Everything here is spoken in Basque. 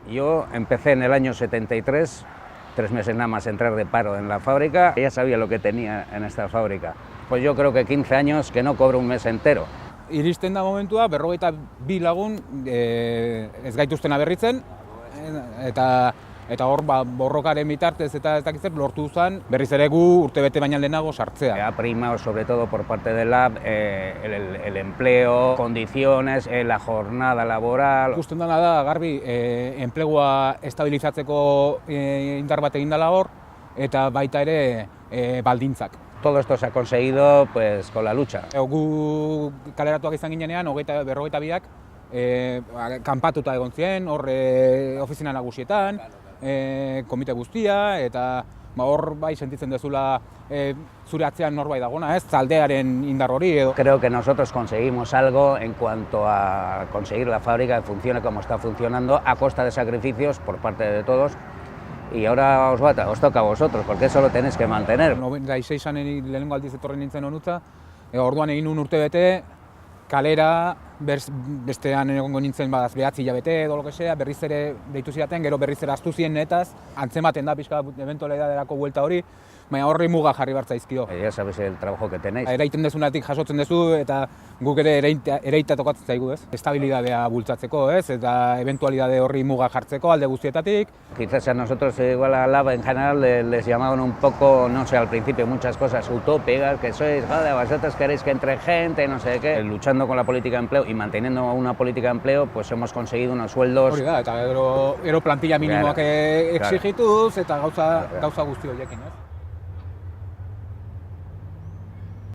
Yo empecé en el año 73, 3 meses nada más entrar de paro en la fábrica, ya sabía lo que tenía en esta fábrica. Pues yo creo que 15 años que no cobro un mes entero. Iristen da momentua, 42 lagun ez gaituztena berritzen, eta hor borrokaren bitartez eta ez dakizet lortu zen berriz ere gu urtebete baina lehenago sartzea. Ha primado sobre todo por parte del lab el empleo, condiciones, la jornada laboral. Ikusten dena da, garbi, enplegua estabilizatzeko indar bat egin dela hor, eta baita ere baldintzak. Todo esto se ha conseguido pues, con la lucha. Gu kaleratuak izan ginenean, 42ak, kanpatuta egon ziren, hor ofizina nagusietan, komite guztia, eta hor bai sentitzen dezula zure atzean norbait dagona, ez, taldearen indar hori edo. Creo que nosotros conseguimos algo en cuanto a conseguir la fábrica que funcione como está funcionando, a costa de sacrificios por parte de todos. Y ahora os toca a vosotros, porque eso lo tenéis que mantener. 96an lehenengo aldiz etorri nintzen honutza, orduan egin un urtebete, kalera, bestean egongo nintzen 9 hilabete edo lo que sea, berriz ere deitu zidaten, gero berriz ere ahaztu ziren netaz, antzematen da pixka ebentualitaterako buelta hori, baina horri muga jarri bartzaizkio. Ya sabéis el trabajo que tenéis. Eraiten dezunatik jasotzen duzu eta guk ere ereita tokatzen zaigu, ez? Estabilidadea bultzatzeko, ez? Eta ebentualidade horri muga jartzeko alde guztietatik. Quizás a nosotros, igual a Lab en general, les llamaban un poco, no sé, al principio muchas cosas utópicas, que sois, joder, vosotros queréis que entre gente, no sé qué. Luchando con la política de empleo y manteniendo una política de empleo, pues hemos conseguido unos sueldos... Hori da, eta gero plantilla minimoak exigituz eta gauza guzti horiekin, ez?